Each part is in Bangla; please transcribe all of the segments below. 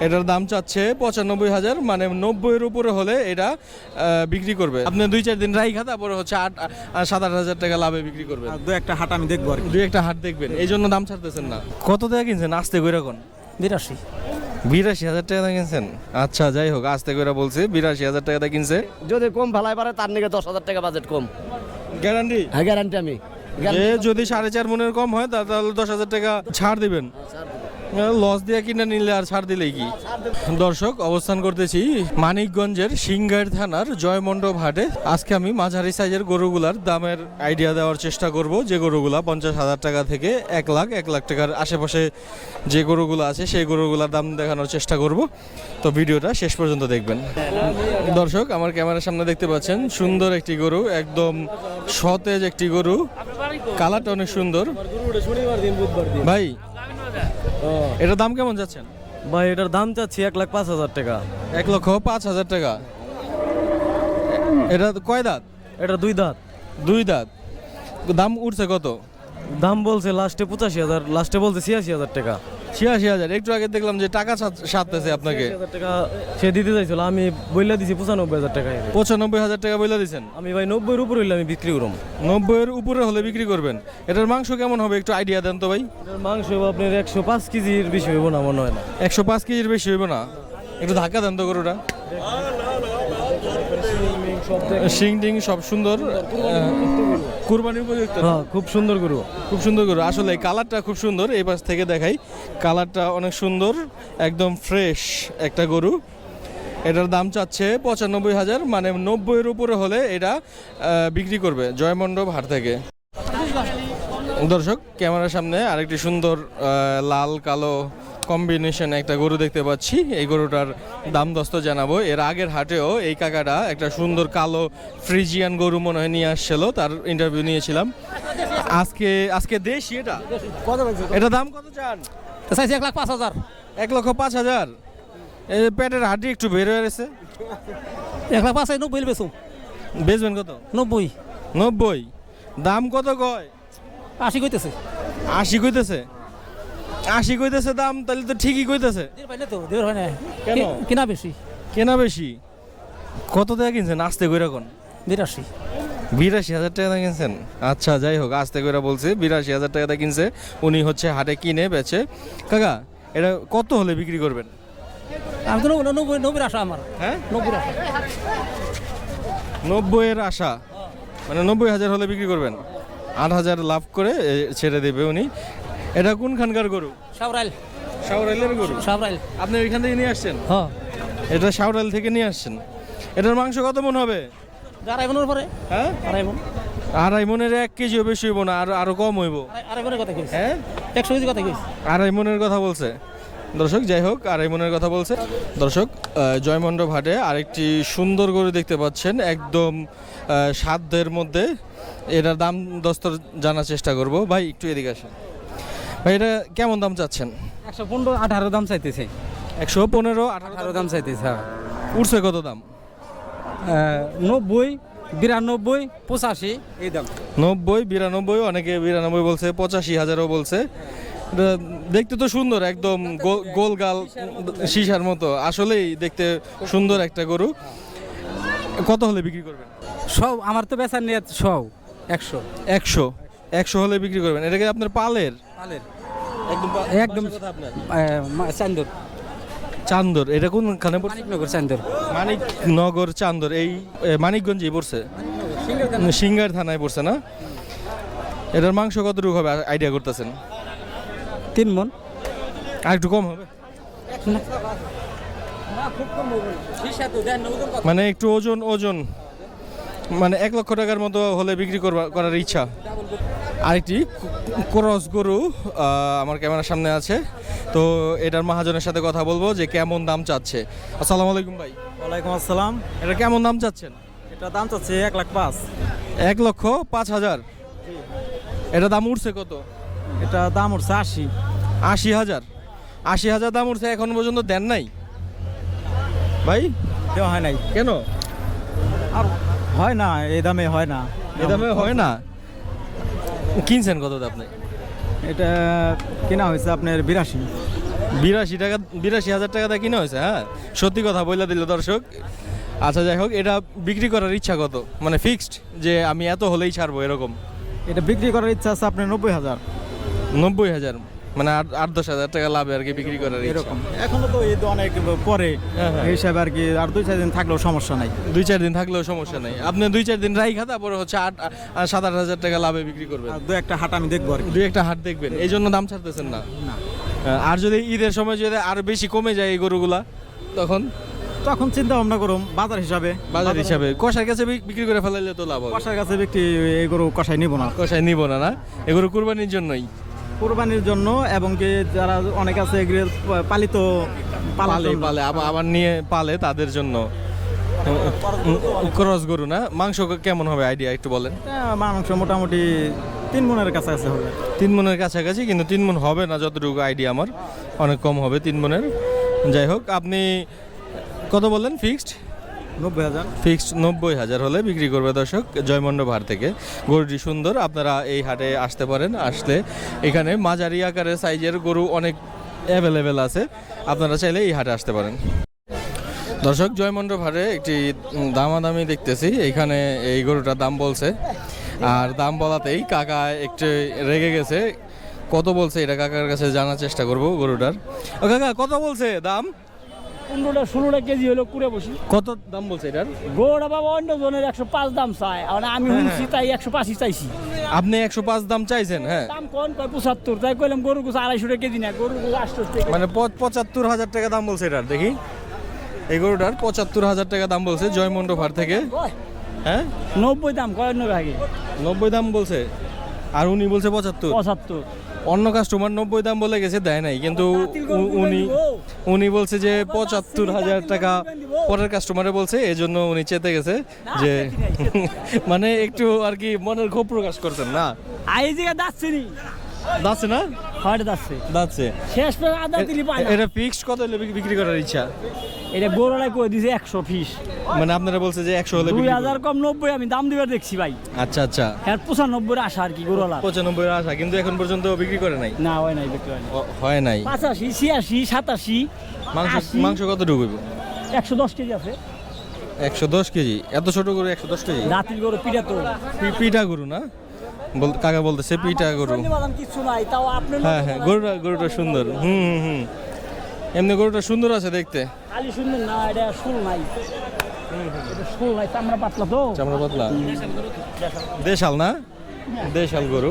এটার দাম চাচ্ছে 95,000, মানে 90-এর উপরে হলে এটা বিক্রি করবে। আপনি 2-4 দিন রাইখা তারপরে হচ্ছে 7-8 হাজার টাকা লাভে বিক্রি করবেন। দু একটা হাট আমি দেখবো আর কি। 2-1টা হাট দেখবেন, এই জন্য দাম ছাড়তেছেন না। কত টাকা কিনছেন আস্তে করে এখন? 82 82,000 টাকা কিনছেন। আচ্ছা যাই হোক, আস্তে করে বলছি 82,000 টাকা কিনছে। যদি কম ভালাই পারে তার নিকে 10,000 টাকা বাজেট কম। গ্যারান্টি? হ্যাঁ গ্যারান্টি আমি। যদি 4.5 মনের কম হয় তাহলে 10,000 টাকা ছাড় দিবেন। লস দিয়ে কিনে নিলে আর ছাড় দিলেই কি। দর্শক, অবস্থান করতেছি মানিকগঞ্জের সিংগাইর থানার জয়মণ্ডপ হাটে। আজকে আমি মাঝারি সাইজের গরুগুলার দামের আইডিয়া দেওয়ার চেষ্টা করব। যে গরুগুলা 50,000 টাকা থেকে 1 লাখ টাকার আশেপাশে যে গরুগুলো আছে সেই গরুগুলার দাম দেখানোর চেষ্টা করব। তো ভিডিওটা শেষ পর্যন্ত দেখবেন। দর্শক, আমার ক্যামেরার সামনে দেখতে পাচ্ছেন সুন্দর একটি গরু, একদম সতেজ একটি গরু, কালারটা অনেক সুন্দর। ভাই, এটার দাম কেমন যাচ্ছেন? ভাই এটার দাম চাচ্ছি 1,05,000 টাকা। 1,05,000 টাকা। এটা কয় দাঁত? এটা 2 দাঁত। 2 দাঁত। দাম উঠছে কত? দাম বলছে লাস্টে 85,000, লাস্টে বলছে 86,000 টাকা। 86,000। একটু আগে দেখলাম যে টাকা সারতেছে আপনাকে। 86,000 টাকা সে দিতে চাইছিল, আমি বইলা দিছি 95,000 টাকা। 95,000 টাকা বইলা দিচ্ছেন? আমি ভাই 90-এর উপরে হইলে আমি বিক্রি করব। 90-এর উপরে হলে বিক্রি করবেন। এটার মাংস কেমন হবে একটু আইডিয়া দেন তো ভাই। এটার মাংস আপনার 105 কেজির বেশি হইব না মনে হয় না। 105 কেজির বেশি হইব না? একটু ধাক্কা দেন তো গরুটা। শিং টিং সব সুন্দর, কুরবানির উপযুক্ত। হ্যাঁ, খুব সুন্দর গরু। খুব সুন্দর গরু আসলে। কালারটা খুব সুন্দর, এই পাশ থেকে দেখাই, কালারটা অনেক সুন্দর, একদম ফ্রেশ একটা গরু। এটার দাম চাচ্ছে 95,000, মানে 90-এর উপরে হলে এটা বিক্রি করবে জয়মণ্ডপ হাট থেকে। দর্শক, ক্যামেরার সামনে আরেকটি সুন্দর লাল কালো কম্বিনেশন একটা গরু দেখতে পাচ্ছি। এই গরুটার দাম দস্ত জানাবো। এর আগের হাটেও এই কাকাটা একটা সুন্দর কালো ফ্রিজিয়ান গরু মনে হয় নিয়ে আসছিল, তার ইন্টারভিউ নিয়েছিলাম। আজকে দেশি এটা কত? এটা দাম কত চান? 1,05,000। 1,05,000। এই পেটের হাড্ডি একটু বের হয়ে গেছে। 1,05,000 90 বেচুম। বেচবেন কত? 90। 90? দাম কত কয়? 80 কইতেছে। 80 কইতেছে? 80 কইতেছে দাম, তাহলে তো ঠিকই কইতেছে। দেড় হয় না। কেন? কিনা বেশি। কেনা বেশি? কত টাকা কিনছেন আস্তে কইরা কোন? 82। 82,000 টাকা কিনছেন। আচ্ছা যাই হোক, আস্তে কইরা বলছি 82,000 টাকা কিনছে। উনি হচ্ছে হাটে কিনে বেচে। কাকা, এটা কত হলে বিক্রি করবেন? আমি তো 90 আশা আমার। হ্যাঁ, 90 আশা। 90-এর আশা, মানে 90,000 হলে বিক্রি করবেন। 8,000 লাভ করে ছেড়ে দেবে উনি। এটা কোনখানকার গরু? সাবরাইল। শাওরাইলের গরু? সাবরাইল। আপনি ওইখান থেকে নিয়ে আসছেন? হ্যাঁ। এটা শাওরাইল থেকে নিয়ে আসছেন। এটার মাংস কত মন হবে? 2.5 মনের পরে। হ্যাঁ, 2.5 মন। 2.5 মনের 1 কেজিও বেশি হইব না, আরো কম হইব। 2.5 মনের কথা কইছি। হ্যাঁ, 100 কেজি কথা কইছি। 2.5 মনের কথা বলছে। দর্শক, যাই হোক, 2.5 মনের কথা বলছে। দর্শক, জয়মণ্ডপ হাটে আরেকটি সুন্দর গরু দেখতে পাচ্ছেন, একদম সাধ্যের মধ্যে। এটার দাম দস্তর জানার চেষ্টা করব। ভাই একটু এদিকে আসেন। ভাই, এটা কেমন দাম চাচ্ছেন? 115 18 দাম চাইতেছে। 115 18 দাম চাইতেছে। হ্যাঁ। উঠছে কত দাম? 90 92 85 এই দাম। 90 92, অনেকে 92 বলছে, 85,000ও বলছে। এটা দেখতে তো সুন্দর, একদম গোল গাল সীসার মতো। আসলেই দেখতে সুন্দর একটা গরু। কত হলে বিক্রি করবেন? সব আমার তো বেচার নিয়ত সব 100 100 হলে বিক্রি করবেন। এটাকে আপনার পালের? পালের। একদম আপনার চান্দর। চান্দর? এটা কোনখানে পড়ছে? মানিকনগর চান্দর। মানিকনগর চান্দর, এই মানিকগঞ্জেই পড়ছে, সিংগাইর থানায় পড়ছে না? এটার মাংস কতটুকু হবে আইডিয়া করতেছেন? 3 মন। আর একটু কম হবে? মানে একটু ওজন মানে 1 লক্ষ টাকার মতো হলে বিক্রি করার ইচ্ছা। আরেকটি ক্রস গরু আমার ক্যামেরার সামনে আছে, তো এটার মহাজনের সাথে কথা বলবো যে কেমন দাম চাচ্ছে। আসসালামু আলাইকুম ভাই। ওয়ালাইকুম আসসালাম। এটা কেমন দাম চাচ্ছেন? এটা দাম চাচ্ছে 1,05,000। 1,05,000? এটা দাম উঠছে কত? এটা দাম উঠছে 80। 80,000? 80,000 দাম উঠছে, এখন পর্যন্ত দেন নাই ভাই? দেওয়া হয় নাই। কেন? আর হয় না, এই দামে হয় না। এই দামে হয় না? কিনছেন কত আপনি? এটা কেনা হয়েছে আপনার 82। 82,000 টাকা দিয়ে কিনা হয়েছে। হ্যাঁ, সত্যি কথা বলে দিল দর্শক। আচ্ছা, যাই হোক, এটা বিক্রি করার ইচ্ছা কত, মানে ফিক্সড যে আমি এত হলেই ছাড়বো এরকম? এটা বিক্রি করার ইচ্ছা আছে আপনার 90,000 90,000, মানে 8-10,000 টাকা লাভে আর কি বিক্রি করার ইচ্ছা। এরকম। এখনো তো ঈদ অনেক পরে, এই হিসাবে আর কি আর 2-4 দিন থাকলেও সমস্যা নাই। 2-4 দিন থাকলেও সমস্যা নেই। আপনি 2-4 দিন রাই খাতা পরে হচ্ছে 7-8,000 টাকা লাভে বিক্রি করবেন। আর 2-1টা হাট আমি দেখবো আর কি। 2-1টা হাট দেখবেন, এই জন্য দাম ছাড়তেছেন না। আর যদি ঈদের সময় যদি আরো বেশি কমে যায় এই গরুগুলা, তখন চিন্তা ভাবনা করুম বাজার হিসাবে। বাজার হিসাবে কষার কাছে বিক্রি করে ফেলাইলে তো লাভ হবে। কষার কাছে বিক্রি এই গরু কষাই নিব না। কষাই নিব না, না এগুলো কুরবানির জন্যই। কুরবানির জন্য, এবং কি যারা অনেক আছে এগুলো পালিত পালে আবার নিয়ে পালে তাদের জন্য। ক্রস গরু না? মাংস কেমন হবে আইডিয়া একটু বলেন। মাংস মোটামুটি 3 মনের কাছাকাছি হবে। 3 মনের কাছাকাছি, কিন্তু 3 মন হবে না যতটুকু আইডিয়া আমার, অনেক কম হবে 3 মনের। যাই হোক, আপনি কত বললেন ফিক্সড? 90,000। ফিক্সড 90,000 হলে বিক্রি করবে দর্শক জয়মন্ডপ হাট থেকে। গরুটি সুন্দর, আপনারা এই হাটে আসতে পারেন। আসলে এখানে মাঝারি আকারের সাইজের গরু অনেক অ্যাভেলেবেল আছে, আপনারা চাইলে এই হাটে আসতে পারেন। দর্শক, জয়মন্ডপ হাটে একটি দামাদামি দেখতেছি। এখানে এই গরুটার দাম বলছে, আর দাম বলাতেই কাকা একটু রেগে গেছে। কত বলছে এটা কাকার কাছে জানার চেষ্টা করব গরুটার। ও কাকা, কত বলছে দাম? 15-16 কেজি হলো কুড়ে বসি। কত দাম বলছে এটার? গোড়া বাবা অন্য জনের 105 দাম চায়, আর আমি শুনছি তাই 185 চাইছি। আপনি 105 দাম চাইছেন? হ্যাঁ, দাম কোন কয় 75, তাই কইলাম গরু গোছ 250 টাকা কেজি না, গরু গোছ 800 টাকা। মানে 75,000 টাকা দাম বলছে এটার। দেখি এই গরুটার 75,000 টাকা দাম বলছে জয়মন্ডপ হাট থেকে। হ্যাঁ, 90 দাম কয় অন্য ভাগে, 90 দাম বলছে, আর উনি বলছে 75। অন্য কাস্টমার 90 দাম বলে গেছে, দেয় নাই, কিন্তু উনি বলছে যে 75,000 টাকা পরের কাস্টমারে বলছে, এজন্য উনি চেতে গেছে যে মানে একটু আর কি মনের ক্ষোভ প্রকাশ করছেন না। এই জায়গা দাচ্ছিনি, দাচ্ছে না? হয় দাচ্ছে, দাচ্ছে। শেষ পর আদা দিলি পায় না। এটা ফিক্সড কত হলে বিক্রি করার ইচ্ছা? এটা গোড়ায় কই দিছে 100 পিস, মানে আপনারা বলছে যে 100 হলে বিক্রি করবেন। 2000 কম 90 আমি দাম দিবার দেখছি ভাই। আচ্ছা আচ্ছা, এর 95 আশা আর কি গোড়ালা। 95 এর আশা, কিন্তু এখন পর্যন্ত বিক্রি করে নাই। না হয় নাই, বিক্রি হয় না। হয় নাই। 85, 86, 87, মাংস কত ঢুকবে? 110 কেজি আছে। 110 কেজি? এত ছোট গরু 110 কেজি? রাতির গরু পিঠা তো পিঠা গরু না? কাকা বলতেছে পিঠা গরু। কিছু নাই, তাও আপনি হ্যাঁ হ্যাঁ, গরুটা সুন্দর। হুম, এমনি গরুটা সুন্দর আছে দেখতে। খালি সুন্দর না, এটা শুল নাই। এটা শুল নাই, চামড়া পাতলা তো। চামড়া পাতলা, দেশাল না? দেশাল গরু।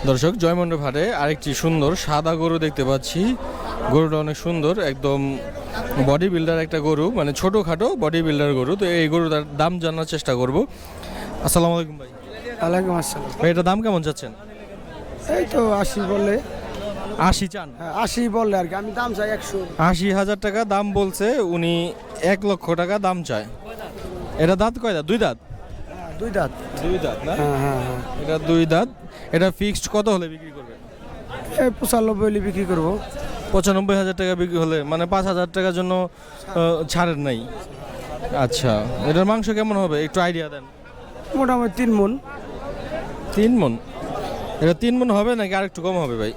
দর্শক, জয়মন্ডপ হাটে আরেকটি সুন্দর সাদা গরু দেখতে পাচ্ছি। গরুটা অনেক সুন্দর, একদম বডি বিল্ডার একটা গরু, মানে ছোটোখাটো বডি বিল্ডার গরু। তো এই গরুটার দাম জানার চেষ্টা করব। আসসালামু আলাইকুম ভাই। ওয়ালাইকুম আসসালাম। ভাই, এটা দাম কেমন চাচ্ছেন? এই তো 80 বলে। 80 চান? 80 বললে আর কি, আমি দাম চাই 100। 80,000 টাকা দাম বলছে উনি, 1 লক্ষ টাকা দাম চায়। এটা দাঁত কয় দাঁত? 2 দাঁত? 2 দাঁত। 2 দাঁত না? হ্যাঁ। এটা 2 দাঁত। এটা ফিক্সড কত হলে বিক্রি করবেন? 95 হলে বিক্রি করবো। 95,000 টাকা বিক্রি হলে, মানে 5,000 টাকার জন্য ছাড়ের নাই। আচ্ছা, এটার মাংস কেমন হবে একটু আইডিয়া দেন। মোটামুটি 3 মন। 3 মন? এটা 3 মন হবে নাকি আর একটু কম হবে ভাই?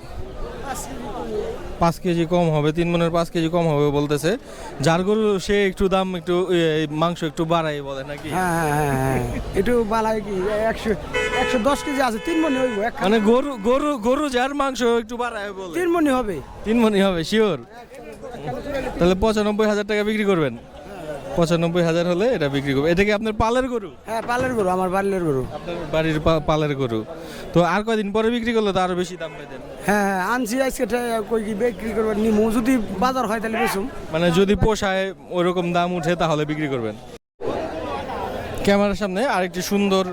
5 কেজি কম হবে, 3 মনের 5 কেজি কম হবে বলতেছে। যার গরু সে একটু দাম একটু মাংস একটু বাড়াই বলে নাকি? হ্যাঁ, একটু বাড়াই কি 110 কেজি আছে, 3 মনি হইব। মানে গরু যার মাংস একটু বাড়ায় বলে 3 মনি হবে। 3 মনই হবে শিওর? তাহলে 95,000 টাকা বিক্রি করবেন? 95,000 হলে এটা বিক্রি করবে। এটা কি আপনার পালের গরু? হ্যাঁ, পালের গরু, আমার বাড়ির গরু। আপনার বাড়ির পালের গরু। তো আর কয়দিন পরে বিক্রি করলে তো আরো বেশি দাম পাইতেন। হ্যাঁ, আনছি আজকে কই কি বিক্রি করব, নিমু যদি বাজার হয় তাহলে বেচুম। মানে যদি পোষায় ওইরকম দাম উঠে তাহলে বিক্রি করবেন। ক্যামেরার সামনে আরেকটি সুন্দর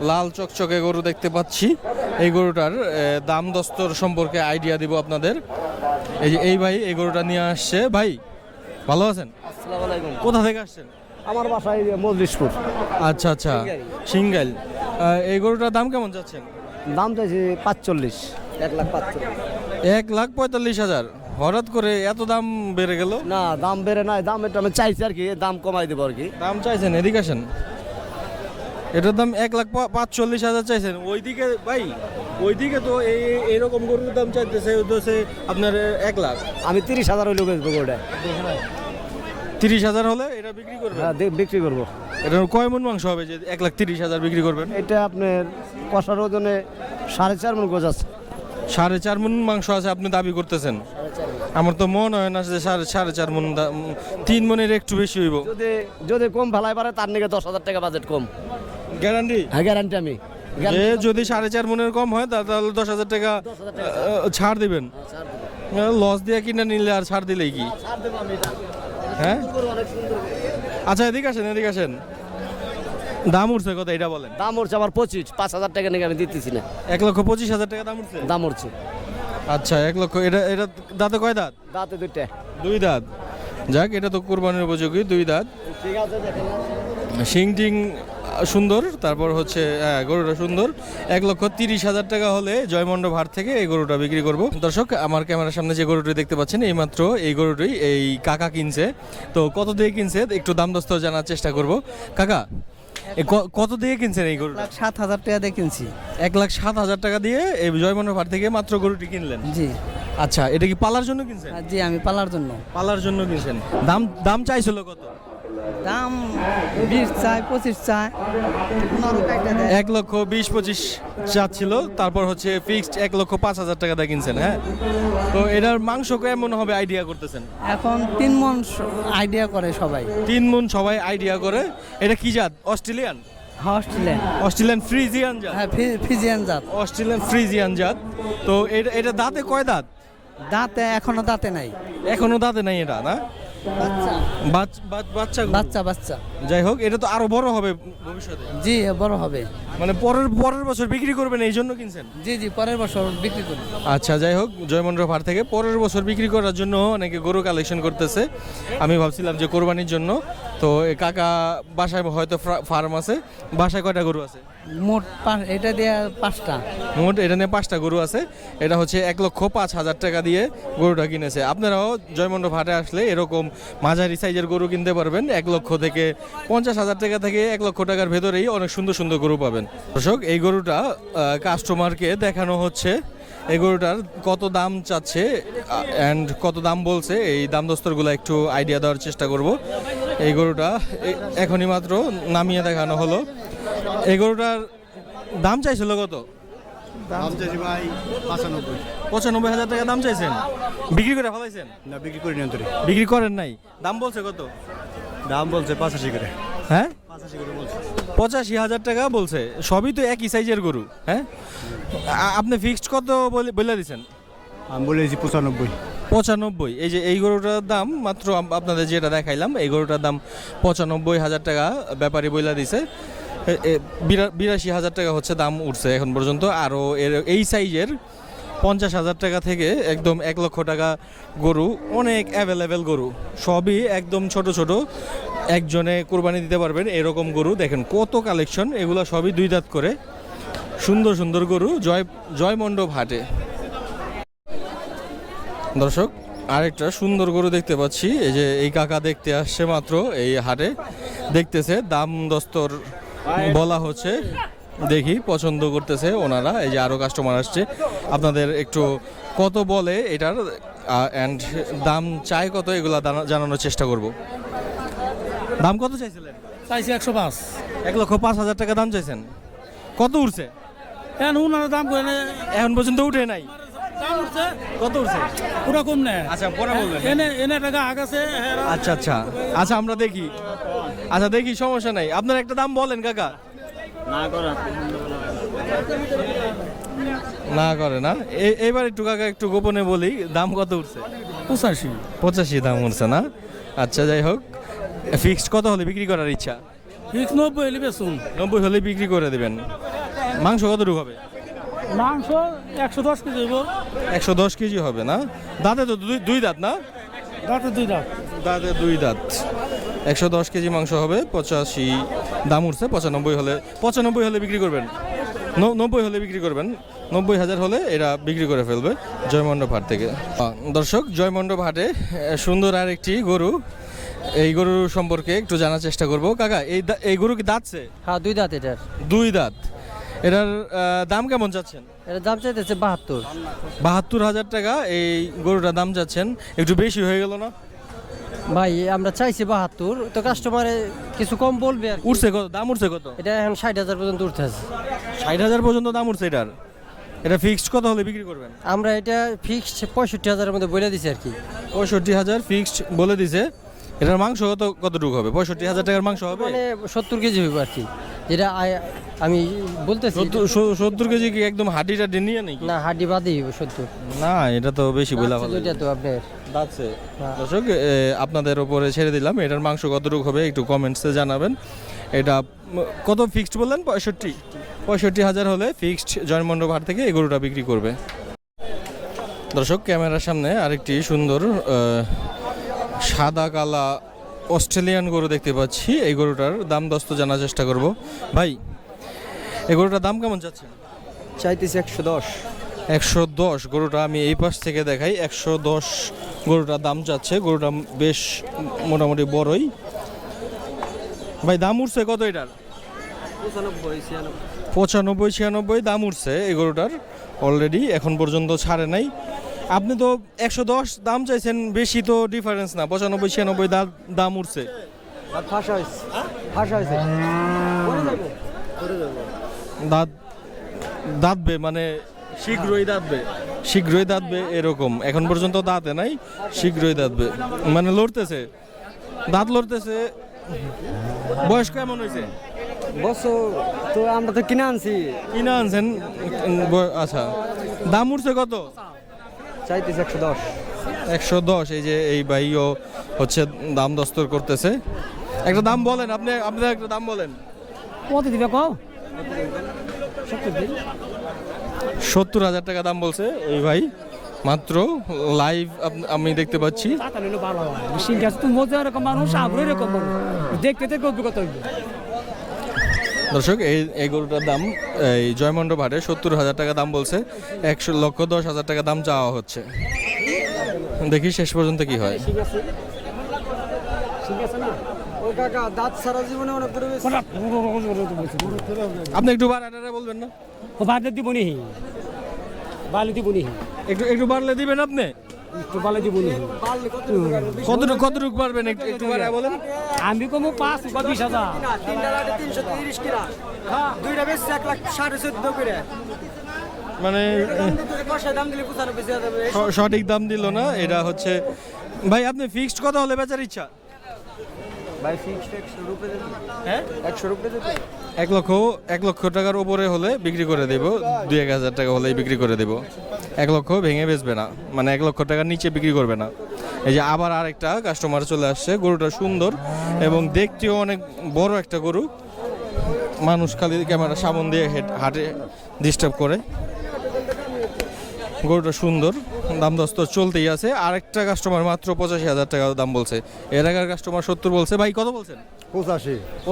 লাল চকচকে গরু দেখতে পাচ্ছি। এই গরুটার দাম দস্তর সম্পর্কে আইডিয়া দিব আপনাদের। এই যে এই ভাই এই গরুটা নিয়ে আসছে। ভাই, ভালো আছেন? আসসালামু আলাইকুম। কোথা থেকে আসছেন? আমার বাসায় মজলিশপুর। আচ্ছা আচ্ছা, সিঙ্গাইল। এই গরুটার দাম কেমন যাচ্ছেন? দাম চাইছি 45, 1,45,000। 1,45,000? হঠাৎ করে এত দাম বেড়ে গেল? না, দাম বেড়ে নাই, দাম একটু আমি চাইছি আর কি, দাম কমাই দেবো আর কি। দাম চাইছেন? এদিকে আসেন। এটার দাম 1,45,000 চাইছেন। ওইদিকে ভাই, ওইদিকে তো এইরকম গরুর দাম চাইতেছে হচ্ছে আপনার 1 লাখ। আমি 30,000 হইলে বেচবো গরুটা। 30,000 হলে এটা বিক্রি করবেন? হ্যাঁ বিক্রি করবো। এটা কয় মন মাংস হবে যে 1,30,000 বিক্রি করবেন? এটা আপনার কষার ওজনে 4.5 মণ গোছ আছে। 4.5 মন মাংস আছে আপনি দাবি করতেছেন? আমার তো মনে হয় না যে 4.5 মন, 3 মনের একটু বেশি হইব। যদি কম ভালাই পারে তার নিকে 10,000 টাকা বাজেট কম। গ্যারান্টি? হ্যাঁ গ্যারান্টি আমি। যদি 4.5 মনের কম হয় তাহলে 10,000 টাকা ছাড় দিবেন? লস দিয়ে কিনে নিলে আর ছাড় দিলেই কি? হ্যাঁ আচ্ছা, এদিকে আসেন। দাম উঠছে কত এটা বলেন? দাম উঠছে আমার 5,000 টাকা নাকি আমি দিতেছি না। 1,25,000 টাকা দাম উঠছে? দাম উঠছে। আচ্ছা 1 লক্ষ। এটা দাঁতে কয় দাঁত? দাঁতে 2টা। 2 দাঁত। যাক, এটা তো কোরবানির উপযোগী, 2 দাঁত। ঠিক আছে দেখেন। শিং টিং সুন্দর, তারপর হচ্ছে গরুটা সুন্দর। 1,30,000 টাকা হলে জয়মন্ডপ হাট থেকে এই গরুটা বিক্রি করব। দর্শক, আমার ক্যামেরার সামনে যে গরুটি দেখতে পাচ্ছেন এইমাত্র এই গরুটি এই কাকা কিনছে। তো কত দিয়ে কিনছে একটু দাম দস্ত জানার চেষ্টা করব। কাকা, কত দিয়ে কিনছেন এই গরুটা? 7,000 টাকা দিয়ে কিনছি। 1,07,000 টাকা দিয়ে এই জয়মন্ডপ হাট থেকে মাত্র গরুটি কিনলেন? জি। আচ্ছা, এটা কি পালার জন্য কিনছেন? জি, আমি পালার জন্য। পালার জন্য কিনছেন। দাম চাইছিল কত? দাম 20 চাই, 25 চাই। 1,20,25 চাচ্ছিল, তারপর হচ্ছে ফিক্সড 1,05,000 টাকা দিয়ে কিনছেন। হ্যাঁ, তো এটার মাংস কেমন হবে আইডিয়া করতেছেন? এখন 3 মণ আইডিয়া করে সবাই। 3 মণ সবাই আইডিয়া করে। এটা কি জাত? অস্ট্রেলিয়ান? অস্ট্রেলিয়ান ফ্রিজিয়ান জাত? হ্যাঁ, ফিজিয়ান জাত। অস্ট্রেলিয়ান ফ্রিজিয়ান জাত। তো এটা দাঁতে কয় দাঁত? দাঁতে এখনো দাঁতে নাই। এখনো দাঁতে নাই এটা, না? বাচ্চা বাচ্চা। যাই হোক, এটা তো আরো বড় হবে ভবিষ্যতে। জি, বড় হবে। মানে পরের বছর বিক্রি করবেন এই জন্য কিনছেন? জি, পরের বছর বিক্রি করব। আচ্ছা, যাই হোক, জয়মন্ডপ হাট থেকে পরের বছর বিক্রি করার জন্য অনেকে গরু কালেকশন করতেছে। আমি ভাবছিলাম যে কোরবানির জন্য। তো এই কাকা বাসায় হয়তো ফার্ম আছে। বাসায় কয়টা গরু আছে? মোট এটা দিয়ে 5টা। মোট এটা নিয়ে 5টা গরু আছে। এটা হচ্ছে 1,05,000 টাকা দিয়ে গরুটা কিনেছে। আপনারাও জয়মন্ডপ হাটে আসলে এরকম মাঝারি সাইজের গরু কিনতে পারবেন। 1 লক্ষ থেকে 50,000 টাকা থেকে 1 লক্ষ টাকার ভেতরেই অনেক সুন্দর সুন্দর গরু পাবেন। দর্শক, এই গরুটা কাস্টমারকে দেখানো হচ্ছে। এই গরুটার কত দাম চাচ্ছে অ্যান্ড কত দাম বলছে, এই দাম দস্তরগুলো একটু আইডিয়া দেওয়ার চেষ্টা করব। এই গরুটা এখনই মাত্র নামিয়ে দেখানো হলো। এই গরুটার দাম চাইছিল কত? দাম চাইছি ভাই 95,000 টাকা দাম চাইছেন? বিক্রি করে ফেলাইছেন? না, বিক্রি করি না। বিক্রি করেন নাই? দাম বলছে কত? দাম বলছে 85 করে। হ্যাঁ, 85 করে বলছে। 85,000 টাকা বলছে। সবই তো একই সাইজের গরু। হ্যাঁ, আপনি ফিক্সড কত বলে দিচ্ছেন? আমি বলেছি 95। 95। এই যে এই গরুটার দাম মাত্র আপনাদের যেটা দেখাইলাম, এই গরুটার দাম 95,000 টাকা ব্যাপারী বইলা দিছে। 82,000 টাকা হচ্ছে দাম উঠছে এখন পর্যন্ত। আরও এই সাইজের 50,000 টাকা থেকে একদম 1 লক্ষ টাকা গরু, অনেক অ্যাভেলেবেল গরু, সবই একদম ছোট ছোট, একজনে কোরবানি দিতে পারবেন এরকম গরু। দেখেন কত কালেকশন, এগুলো সবই 2 দাঁত করে সুন্দর সুন্দর গরু জয়মন্ডপ হাটে। দর্শক, আরেকটা সুন্দর গরু দেখতে পাচ্ছি। এই যে এই কাকা দেখতে আসছে মাত্র এই হাটে, দেখতেছে, দাম দস্তর বলা হচ্ছে, দেখি পছন্দ করতেছে ওনারা। এই যে আরো কাস্টমার আসছে, আপনাদের একটু কত বলে এটার অ্যান্ড দাম চাই কত এগুলা জানানোর চেষ্টা করব। দাম কত চাইছিলেন? চাইছি 105। 1,05,000 টাকা দাম চাইছেন। কত উঠছে? এখন উনার দাম করে এখন পর্যন্ত উঠে নাই। দাম উঠছে। কত উঠছে? পুরো কম নেই। আচ্ছা, পরে বলবেন। এনে টাকা আগাছে। আচ্ছা আমরা দেখি। আচ্ছা দেখি, সমস্যা নাই। আপনার একটা দাম বলেন কাকা। না করে না। এইবার একটু কাকা একটু গোপনে বলি, দাম কত উঠছে? 85 দাম উঠছে না? আচ্ছা, যাই হোক, ফিক্সড কত হলে বিক্রি করার ইচ্ছা? 90 হলে বিক্রি করে দিবেন। মাংস কতটুকু হবে? মাংস 110 কেজি হইব। 110 কেজি হবে না? দাঁতে তো 2 দাঁত না? দাঁতে 2 দাঁত। দাঁতে 2 দাঁত। 110 কেজি মাংস হবে। 85 দাম উঠছে। 95 হলে বিক্রি করবেন। 90 হলে বিক্রি করবেন। 90,000 হলে এরা বিক্রি করে ফেলবে জয়মন্ডপ হাট থেকে। দর্শক, জয়মন্ডপ হাটে সুন্দর আর একটি গরু, এই গরু সম্পর্কে একটু জানার চেষ্টা করব। কাকা, এই গরু কি দাঁতছে? হ্যাঁ, 2 দাঁত এটার। 2 দাঁত। এটার দাম কেমন চাচ্ছেন? এটা দাম চাইতেছে 72। 72,000 টাকা এই গরুটার দাম চাচ্ছেন, একটু বেশি হয়ে গেল না? ভাই আমরা চাইছি 72, তো কাস্টমারে কিছু কম বলবে আর কি। উঠছে কত? দাম উঠছে কত? এটা এখন 60,000 পর্যন্ত উঠতেছে। 60,000 পর্যন্ত দাম উঠছে এটার। এটা ফিক্সড কত হলে বিক্রি করবেন? আমরা এটা ফিক্সড 65,000 এর মধ্যে বলে দিছি আর কি। 65,000 ফিক্সড বলে দিছে। এটার মাংস কতটুকু হবে? 65,000 টাকার মাংস হবে? মানে 70 কেজি হইব আর কি, যেটা আমি বলতেছি। 70 কেজি কি একদম হাড্ডি টাড্ডি নিয়ে নাকি? না, হাড্ডি বাদই হইব 70। না, এটা তো বেশি বলা হলো। এটা তো আপনার দাঁতছে। দর্শক, আপনাদের উপরে ছেড়ে দিলাম, এটার মাংস কতটুকু হবে একটু কমেন্টসে জানাবেন। এটা কত ফিক্সড বললেন? 65,000 হলে ফিক্সড জয়মন্ডপ হাট থেকে এই গরুটা বিক্রি করবে। দর্শক, ক্যামেরার সামনে আরেকটি সুন্দর সাদা কালা অস্ট্রেলিয়ান গরু দেখতে পাচ্ছি। এই গরুটার দাম দস্ত জানার চেষ্টা করব। ভাই, এই গরুটার দাম কেমন চাচ্ছেন? চাইতেছি 110। 110 গরুটা আমি এই পাশ থেকে দেখাই। 110 গরুটার দাম যাচ্ছে। গরুটা বেশ মোটামুটি বড়ই। ভাই, দাম উঠছে কত এটার? 95-96 দাম উঠছে এই গরুটার অলরেডি, এখন পর্যন্ত ছাড়ে নাই। আপনি তো 110 দাম চাইছেন, বেশি তো ডিফারেন্স না? 95-96 দাম উঠছে। দাঁতবে মানে শীঘ্রই দাঁতবে এরকম। এখন পর্যন্ত দাঁতে নাই, শীঘ্রই দাঁতবে মানে লড়তেছে, দাঁত লড়তেছে। বয়স কেমন হয়েছে? বছর তো আমরা তো কিনে আনছেন? আচ্ছা, দাম উঠছে কত? চাইতেছি 110। 110। এই যে এই ভাইও হচ্ছে দাম দস্তর করতেছে। একটা দাম বলেন, আপনার একটা দাম বলেন। কত দিবে কও? 70,000 টাকা দাম বলছে এই ভাই, মাত্র লাইভ আমি দেখতে পাচ্ছি। টাকা নিলে ভালো হয়। সিং গাছ তো মজা এরকম মানুষ, আগ্রহ এরকম মানুষ, দেখতে দেখতে অভিজ্ঞতা হইবে। দর্শক, এই গরুটার দাম এই জয়মন্ডপ হাটে 70,000 টাকা দাম বলছে। 1,10,00,000 টাকা দাম চাওয়া হচ্ছে। দেখি শেষ পর্যন্ত কি হয়। আপনি একটু বাড়াটা বলবেন না? ও বাড়লে দিব নি, বাড়লে দিব নি, একটু বাড়লে দিবেন আপনি? একটু বাড়লে দিব নি। কতটুকু পারবেন একটু বাড়ায় বলেন? আমি কমু 5 বা 20,000। মানে সঠিক দাম দিল না। এটা হচ্ছে ভাই, আপনি ফিক্সড কত হলে বেচার ইচ্ছা? ভাই ফিক্সড 100 রুপে দেব। হ্যাঁ, 100 রুপে দেব। 1 লক্ষ টাকার উপরে হলে বিক্রি করে দেব। 2-1,000 টাকা হলেই বিক্রি করে দেব। 1 লক্ষ ভেঙে বেচবে না, মানে 1 লক্ষ টাকার নিচে বিক্রি করবে না। এই যে আবার আরেকটা কাস্টমার চলে আসছে। গরুটা সুন্দর এবং দেখতেও অনেক বড় একটা গরু। মানুষ খালি ক্যামেরা সামন দিয়ে হাটে ডিস্টার্ব করে। গরুটা সুন্দর, দাম দস্ত চলতেই আছে। আরেকটা কাস্টমার মাত্র 85,000 টাকা দাম বলছে। এর আগের কাস্টমার 70 বলছে। ভাই, কত বলছেন?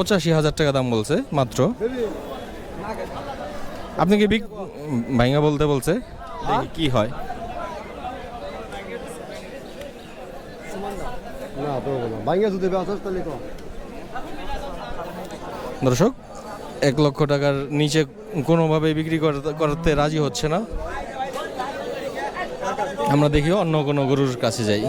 85,000 টাকা দাম বলছে মাত্র। আপনি কি ভাইঙ্গা বলতে বলছে, দেখি কি হয়। দর্শক, 1 লক্ষ টাকার নিচে কোনোভাবে বিক্রি করতে রাজি হচ্ছে না। আমরা দেখি অন্য কোনো গরুর কাছে যাই।